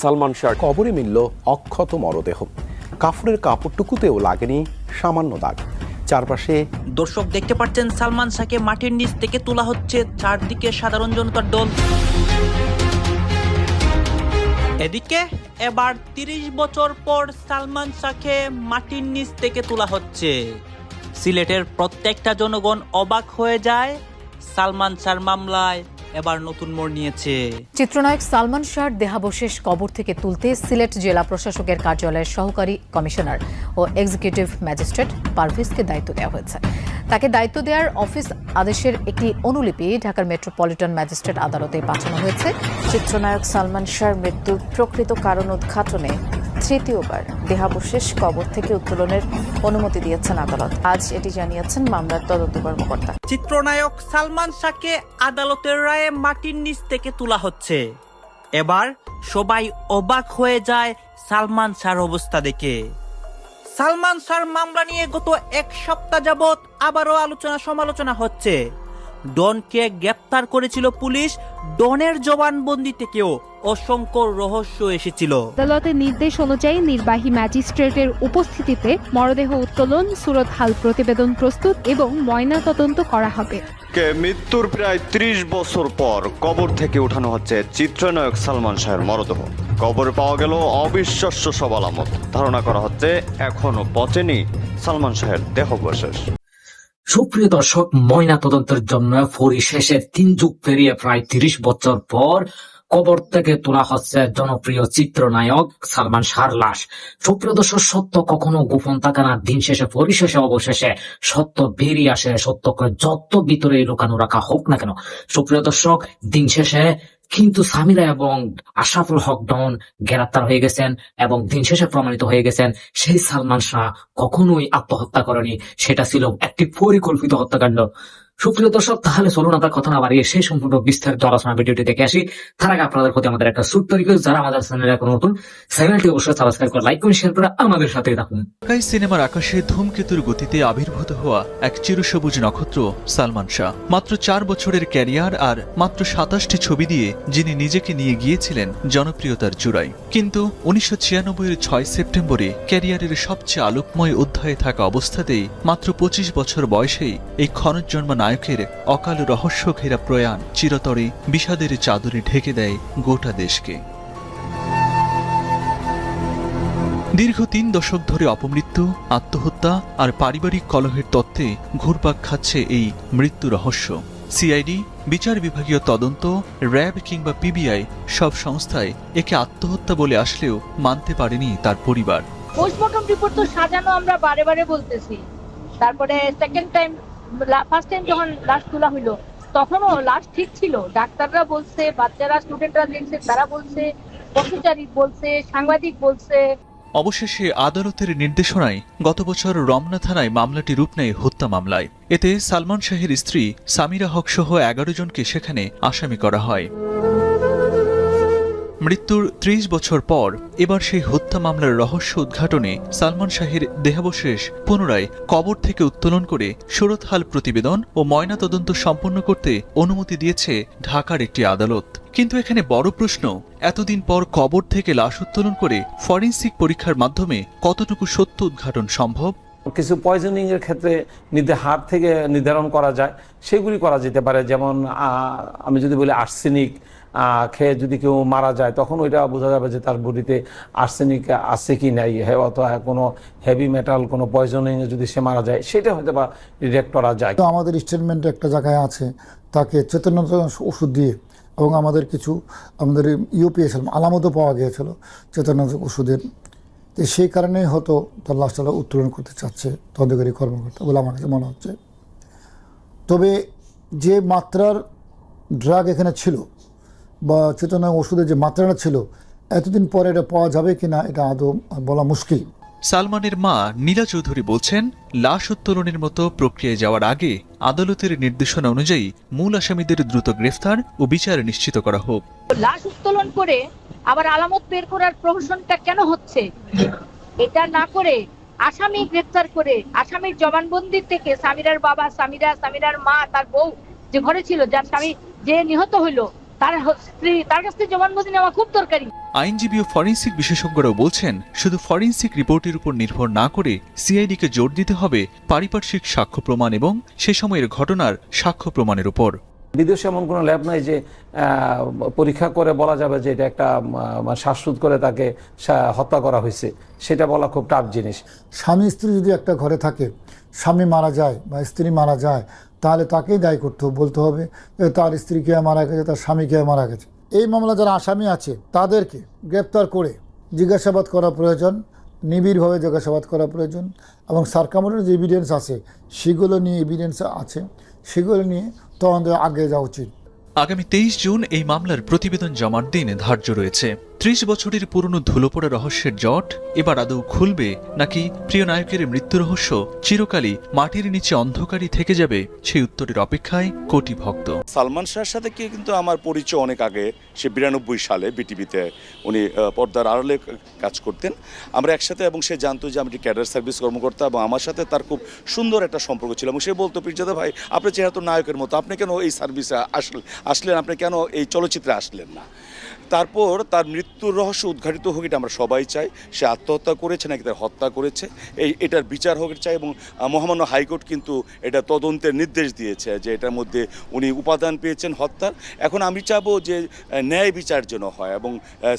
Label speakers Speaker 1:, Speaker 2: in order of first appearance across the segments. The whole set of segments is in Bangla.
Speaker 1: সালমান শাহ কবরে মিলল অক্ষত মরদেহ, কাফনের কাপড়টুকুতেও লাগেনি সামান্য দাগ। চারপাশে
Speaker 2: দর্শক দেখতে পাচ্ছেন সালমান শাহকে মাটির নিচ থেকে তোলা হচ্ছে, চারদিকে সাধারণ জনতার দল। এদিকে এবার ৩০ বছর পর সালমান শাহকে মাটির নিচ থেকে তোলা হচ্ছে। সিলেটের প্রত্যেকটা জনগণ অবাক হয়ে যায়। সালমান শাহর মামলায় এবার নতুন মোড় নিয়েছে।
Speaker 3: চিত্রনায়ক সালমান শাহর দেহাবশেষ কবর থেকে তুলতে সিলেট জেলা প্রশাসকের কার্যালয়ের সহকারী কমিশনার ও এক্সিকিউটিভ ম্যাজিস্ট্রেট পারভেজকে দায়িত্ব দেওয়া হয়েছে। তাকে দায়িত্ব দেওয়ার অফিস আদেশের একটি অনুলিপি ঢাকার মেট্রোপলিটন ম্যাজিস্ট্রেট আদালতে পাঠানো হয়েছে।
Speaker 4: চিত্রনায়ক সালমান শাহর মৃত্যুর প্রকৃত কারণ উদ্ঘাটনে তৃতীয়বার দেহাবশেষ কবর থেকে উত্তোলনের অনুমতি দিয়েছেন আদালত। আজ এটি জানিয়েছেন মামলার তদন্ত কর্মকর্তা।
Speaker 2: চিত্রনায়ক সালমান শাহকে আদালতের রায়ে মাটির নিচ থেকে তোলা হচ্ছে। এবার সবাই অবাক হয়ে যায় সালমান শাহর অবস্থা দেখে। সালমান শাহর মামলা নিয়ে গত এক সপ্তাহ যাবৎ আবারও আলোচনা সমালোচনা হচ্ছে। ডনকে গ্রেপ্তার করেছিল পুলিশ, ডনের জবানবন্দি থেকেও অসংখ্য রহস্য এসেছিল।
Speaker 5: আদালতের নির্দেশ অনুযায়ী নির্বাহী ম্যাজিস্ট্রেটের উপস্থিতিতে মরদেহ উত্তোলন, সুরতহাল প্রতিবেদন প্রস্তুত এবং ময়নাতদন্ত করা হবে।
Speaker 6: মৃত্যুর প্রায় ৩০ বছর পর কবর থেকে উঠানো হচ্ছে চিত্রনায়ক সালমান শাহের মরদেহ। কবরে পাওয়া গেল অবিশ্বাস্য সব আলামত। ধারণা করা হচ্ছে এখনো পচেনি সালমান শাহের দেহাবশেষ।
Speaker 7: সুপ্রিয় দর্শক, ময়না তদন্তের জন্য পরিশেষে ৩ যুগ পেরিয়ে প্রায় ৩০ বছর পর কবর থেকে তোলা হচ্ছে জনপ্রিয় চিত্রনায়ক সালমান শাহর লাশ। সুপ্রিয় দর্শক, সত্য কখনো গোপন থাকে না। দিন শেষে পরিশেষে অবশেষে সত্য বেরিয়ে আসে, সত্যকে যত ভিতরে লুকানো রাখা হোক না কেন। সুপ্রিয় দর্শক, দিন শেষে কিন্তু সামিরা এবং আশরাফুল হক ডন গ্রেপ্তার হয়ে গেছেন এবং দিন শেষে প্রমাণিত হয়ে গেছেন সেই সালমান শাহ কখনোই আত্মহত্যা করেনি, সেটা ছিল একটি পরিকল্পিত হত্যাকাণ্ড। সুপ্রিয় দর্শক, তাহলে চলুন আমরা কথা না বাড়িয়ে সেই সম্পূর্ণ বিস্তারিত আলোচনা ভিডিওটি দেখে আসি। তার আগে আপনাদের প্রতি আমাদের একটা ছোট্ট রিকোয়েস্ট, যারা আমাদের চ্যানেলে এখন নতুন, চ্যানেলটি অবশ্যই সাবস্ক্রাইব করে লাইক করে শেয়ার করে আমাদের সাথে থাকুন।
Speaker 8: ঢাকাই সিনেমার আকাশে ধূমকেতুর গতিতে আবির্ভূত হওয়া এক চিরসবুজ নক্ষত্র সালমান শাহ। মাত্র 4 বছরের ক্যারিয়ার আর মাত্র 27টি ছবি দিয়ে যিনি নিজেকে নিয়ে গিয়েছিলেন জনপ্রিয়তার চূড়ায়। কিন্তু 1996-এর 6 সেপ্টেম্বরে ক্যারিয়ারের সবচেয়ে আলোকময় অধ্যায়ে থাকা অবস্থাতেই মাত্র 25 বছর বয়সেই এই ক্ষণজন্মা নায়কের অকাল রহস্য ঘেরা প্রয়াণ চিরতরে বিষাদের চাদরে ঢেকে দেয় গোটা দেশকে। দীর্ঘ 3 দশক ধরে অপমৃত্যু, আত্মহত্যা আর পারিবারিক কলহের তত্ত্বে ঘুরপাক খাচ্ছে এই মৃত্যু রহস্য। সিআইডি, বিচার বিভাগীয় তদন্ত, র্যাব কিংবা পিবিআই সব সংস্থায় একে আত্মহত্যা বলে আসলেও মানতে পারেনি তার পরিবার।
Speaker 9: পোস্টমর্টম রিপোর্ট তো সাজানো আমরা বারে বারে বলতেছি। তারপরে সেকেন্ড টাইম, ফার্স্ট টাইম যখন লাশ তোলা হইলো তখনও লাশ ঠিক ছিল। ডাক্তাররা বলছে, বাচ্চারা, স্টুডেন্টরা দেখছে, তারা বলছে, পথচারী বলছে, সাংবাদিক বলছে।
Speaker 8: অবশেষে আদালতের নির্দেশনায় গত বছর রমনা থানায় মামলাটি রূপ নেয় হত্যা মামলায়। এতে সালমান শাহের স্ত্রী সামিরা হক সহ 11 জনকে সেখানে আসামি করা হয়। মৃত্যুর 30 বছর পর এবার সেই হত্যা মামলার রহস্য উদ্ঘাটনে সালমান শাহের দেহাবশেষ পুনরায় কবর থেকে উত্তোলন করে সুরতহাল প্রতিবেদন ও ময়নাতদন্ত সম্পন্ন করতে অনুমতি দিয়েছে ঢাকার একটি আদালত। কিন্তু এখানে বড় প্রশ্ন, এতদিন পর কবর থেকে লাশ উত্তোলন করে ফরেনসিক পরীক্ষার মাধ্যমে কতটুকু সত্য উদ্ঘাটন সম্ভব?
Speaker 10: কিছু পয়জনিং এর ক্ষেত্রে হাড় থেকে নির্ধারণ করা যায়, সেগুলি করা যেতে পারে। যেমন আমি যদি বলি আর্সেনিক খেয়ে যদি কেউ মারা যায়, তখন ওইটা বোঝা যাবে যে তার বডিতে আর্সেনিক আছে কি নাই, অথবা কোনো হেভি মেটাল কোনো পয়জনিং এ যদি সে মারা যায়, সেটা হয়তো বা ডিটেক্ট করা যায়।
Speaker 11: তো আমাদের স্টেটমেন্টে একটা জায়গায় আছে তাকে চেতনা ওষুধ দিয়ে, এবং আমাদের কিছু ইউপিএসএল আলামতও পাওয়া গিয়েছিল চেতনানাশক ওষুধের। তো সেই কারণেই হয়তো তার লাশটা উত্তোলন করতে চাচ্ছে তদন্তকারী কর্মকর্তা বলে আমার কাছে মনে হচ্ছে। তবে যে মাত্রার ড্রাগ এখানে ছিল বা চেতনা ওষুধের যে মাত্রাটা ছিল, এতদিন পরে এটা পাওয়া যাবে কিনা এটা আদৌ বলা মুশকিল।
Speaker 8: সালমানের মা নীলা চৌধুরী বলছেন, লাশ উত্তোলনের মতো প্রক্রিয়ায় যাওয়ার আগে আদালতের নির্দেশনা অনুযায়ী মূল আসামিদের দ্রুত গ্রেফতার ও বিচার নিশ্চিত করা হোক।
Speaker 9: লাশ উত্তোলন করে আবার আলামত বের করার প্রহসনটা কেন হচ্ছে? এটা না করে আসামি গ্রেফতার করে আসামির জবানবন্দি থেকে সামিরার বাবা, সামিরার মা, তার বউ যে ঘরে ছিল, যার স্বামী যে নিহত হইলো, তার স্ত্রী, তার কাছ থেকে জবানবন্দি নেওয়া খুব দরকারি।
Speaker 8: আইনজীবী ও ফরেনসিক বিশেষজ্ঞরাও বলছেন, শুধু ফরেনসিক রিপোর্টের উপর নির্ভর না করে সিআইডিকে জোর দিতে হবে পারিপার্শ্বিক সাক্ষ্য প্রমাণ এবং সে সময়ের ঘটনার সাক্ষ্য প্রমাণের উপর।
Speaker 10: বিদেশে এমন কোনো ল্যাব নাই যে পরীক্ষা করে বলা যাবে যে এটা একটা শ্বাসরোধ করে তাকে হত্যা করা হয়েছে, সেটা বলা খুব টাফ জিনিস।
Speaker 11: স্বামী স্ত্রী যদি একটা ঘরে থাকে, স্বামী মারা যায় বা স্ত্রী মারা যায়, তাহলে তাকেই দায়ী করতে বলতে হবে যে তার স্ত্রী কে মারা গেছে, তার স্বামী কে মারা গেছে। এই মামলা যারা আসামি আছে তাদেরকে গ্রেপ্তার করে জিজ্ঞাসাবাদ করা প্রয়োজন, নিবিড়ভাবে জিজ্ঞাসাবাদ করা প্রয়োজন, এবং সার্কামোরের যে এভিডেন্স আছে সেগুলো নিয়ে সেগুলো নিয়ে তদন্তে আগে যাওয়া উচিত।
Speaker 8: আগামী 23 জুন এই মামলার প্রতিবেদন জমার দিন ধার্য রয়েছে। 30 বছরের পুরনো ধুলোপড়া রহস্যের জট এবার আদৌ খুলবে, নাকি প্রিয় নায়কের মৃত্যু রহস্য চিরকালই মাটির নিচে অন্ধকারই থেকে যাবে, সেই উত্তরের অপেক্ষায় কোটি ভক্ত।
Speaker 12: সালমান শাহর সাথে কিন্তু আমার পরিচয় অনেক আগে। সে 92 সালে বিটিভিতে উনি পর্দার আড়ালে কাজ করতেন, আমরা একসাথে, এবং সে জানতো যে আমি ক্যাডার সার্ভিস কর্মকর্তা, এবং আমার সাথে তার খুব সুন্দর একটা সম্পর্ক ছিল। এবং সে বলতো, পিরজাদা ভাই, আপনার চেহারা তো নায়কের মতো, আপনি কেন এই সার্ভিসে আসলেন, আপনি কেন এই চলচ্চিত্রে আসলেন না? তারপর তার মৃত্যুর রহস্য উদ্ঘাটিত হোক, এটা আমরা সবাই চাই। সে আত্মহত্যা করেছে নাকি তার হত্যা করেছে, এটার বিচার হোক চাই। এবং মহামান্য হাইকোর্ট কিন্তু এটা তদন্তের নির্দেশ দিয়েছে যে এটার মধ্যে উনি উপাদান পেয়েছেন হত্যার। এখন আমি চাবো যে ন্যায় বিচার যেন হয়, এবং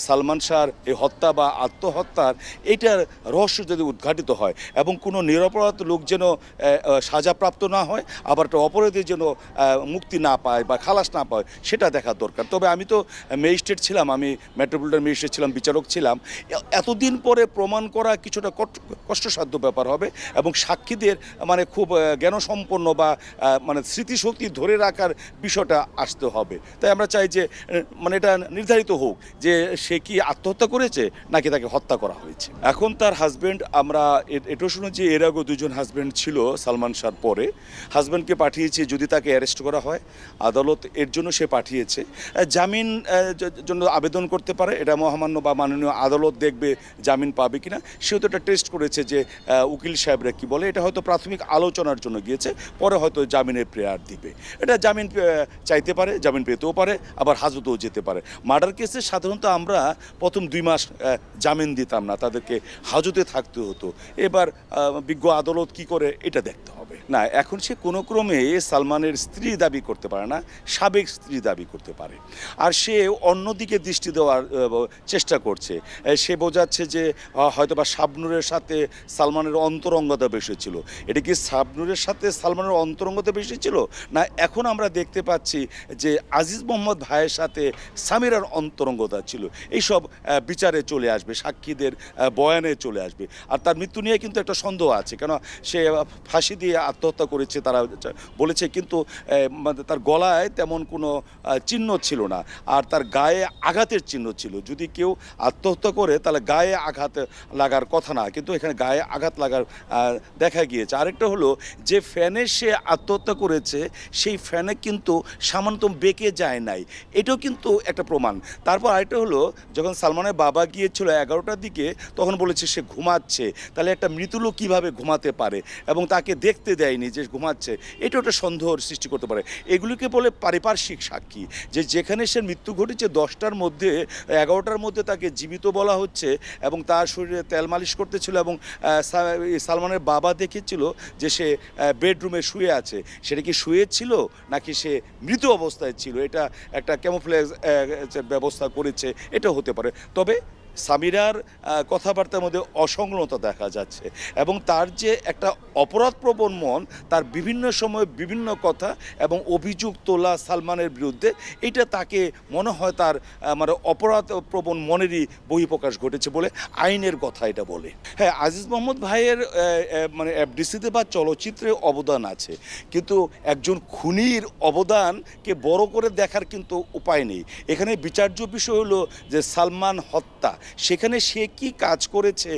Speaker 12: সালমান শাহর এই হত্যা বা আত্মহত্যার এইটার রহস্য যদি উদ্ঘাটিত হয়, এবং কোনো নিরপরাধ লোক যেন সাজাপ্রাপ্ত না হয়, আবার একটা অপরাধী যেন মুক্তি না পায় বা খালাস না পায়, সেটা দেখার দরকার। তবে আমি তো ম্যাজিস্ট্রেট ছিলাম, আমি মেট্রোপলিটন ম্যাজিস্ট্রেট ছিলাম, বিচারক ছিলাম। এতদিন পরে প্রমাণ করা কিছুটা কষ্টসাধ্য ব্যাপার হবে, এবং সাক্ষীদের খুব জ্ঞানসম্পন্ন বা স্মৃতিশক্তি ধরে রাখার বিষয়টা আসতে হবে। তাই আমরা চাই যে এটা নির্ধারিত হোক যে সে কি আত্মহত্যা করেছে নাকি তাকে হত্যা করা হয়েছে। এখন তার হাজব্যান্ড, আমরা এটাও শুনেছি এর আগেও 2জন হাজব্যান্ড ছিল সালমান শাহর পরে, হাজব্যান্ডকে পাঠিয়েছে যদি তাকে অ্যারেস্ট করা হয়, আদালত এর জন্য সে পাঠিয়েছে। জামিন জন্য আবেদন করতে পারে, এটা মহামান্য বা মাননীয় আদালত দেখবে জামিন পাবে কিনা। সেও তো এটা টেস্ট করেছে যে উকিল সাহেবরা কি বলে। এটা হয়তো প্রাথমিক আলোচনার জন্য গিয়েছে, পরে হয়তো জামিনের প্রেয়ার দিবে। এটা জামিন চাইতে পারে, জামিন পেতেও পারে, আবার হাজতেও যেতে পারে। মার্ডার কেসে সাধারণত আমরা প্রথম 2 মাস জামিন দিতাম না, তাদেরকে হাজতে থাকতে হতো। এবার বিজ্ঞ আদালত কি করে এটা দেখতে হবে। না, এখন সে কোনো ক্রমে সালমানের স্ত্রী দাবি করতে পারে না, সাবেক স্ত্রী দাবি করতে পারে। আর সে অন্যদিকে দৃষ্টি দেওয়ার চেষ্টা করছে। সে বোঝাচ্ছে যে হয়তোবা শাবনূরের সাথে সালমানের অন্তরঙ্গতা বেশি ছিল। এটা কি শাবনূরের সাথে সালমানের অন্তরঙ্গতা বেশি ছিল, না এখন আমরা দেখতে পাচ্ছি যে আজিজ মোহাম্মদ ভাইয়ের সাথে সামিরার অন্তরঙ্গতা ছিল? এইসব বিচারে চলে আসবে, সাক্ষীদের বয়ানে চলে আসবে। আর তার মৃত্যু নিয়ে কিন্তু একটা সন্দেহ আছে, কেন সে ফাঁসি দিয়ে আত্মহত্যা করেছে তারা বলেছে, কিন্তু তার গলায় তেমন কোনো চিহ্ন ছিল না, আর তার গায়ে আঘাতের চিহ্ন ছিল। যদি কেউ আত্মহত্যা করে তাহলে গায়ে আঘাত লাগার কথা না, কিন্তু এখানে গায়ে আঘাত লাগার দেখা গিয়েছে। আরেকটা হলো যে ফ্যানে সে আত্মহত্যা করেছে, সেই ফ্যানে কিন্তু সামান্য বেঁকে যায় নাই, এটাও কিন্তু একটা প্রমাণ। তারপর আরেকটা হলো, যখন সালমানের বাবা গিয়েছিল 11টার দিকে, তখন বলেছে সে ঘুমাচ্ছে। তাহলে একটা মৃত লোক কীভাবে ঘুমাতে পারে, এবং তাকে দেখতে দেয়নি যে ঘুমাচ্ছে, এটাও একটা সন্দেহের সৃষ্টি করতে পারে। এগুলিকে বলে পারিপার্শ্বিক সাক্ষী, যে যেখানে সে মৃত্যু ঘটেছে 10টার মধ্যে 11টার মধ্যে তাকে জীবিত বলা হচ্ছে, এবং তার শরীরে তেল মালিশ করতেছিল, এবং সালমানের বাবা দেখেছিল যে সে বেডরুমে শুয়ে আছে। সেটা কি শুয়ে ছিল নাকি সে মৃত অবস্থায় ছিল, এটা একটা ক্যামোফ্লেজ ব্যবস্থা করেছে, এটা হতে পারে। তবে সামিরার কথাবার্তার মধ্যে অসংলগ্নতা দেখা যাচ্ছে, এবং তার যে একটা অপরাধপ্রবণ মন, তার বিভিন্ন সময় বিভিন্ন কথা এবং অভিযোগ তোলা সালমানের বিরুদ্ধে, এটা তাকে মনে হয় তার অপরাধপ্রবণ মনেরই বহিঃপ্রকাশ ঘটেছে বলে আইনের কথা এটা বলে। হ্যাঁ, আজিজ মোহাম্মদ ভাইয়ের এফডিসিতে বা চলচ্চিত্রে অবদান আছে, কিন্তু একজন খুনির অবদানকে বড় করে দেখার কিন্তু উপায় নেই। এখানে বিচার্য বিষয় হলো যে সালমান হত্যা, সেখানে সে কি কাজ করেছে,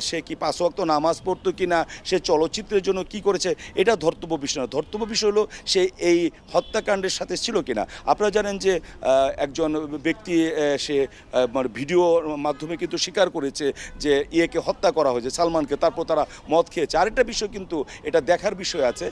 Speaker 12: সে কি 5 ওয়াক্ত নামাজ পড়তো কি না, সে চলচ্চিত্রের জন্য কি করেছে, এটা ধর্তব্য বিষয় না। ধর্তব্য বিষয় হলো সে এই হত্যাকাণ্ডের সাথে ছিল কিনা। আপনারা জানেন যে একজন ব্যক্তি সে ভিডিওর মাধ্যমে কিন্তু স্বীকার করেছে যে ইয়েকে হত্যা করা হয়েছে, সালমানকে, তারপর তারা মদ খেয়েছে। আরেকটা বিষয় কিন্তু এটা দেখার বিষয় আছে।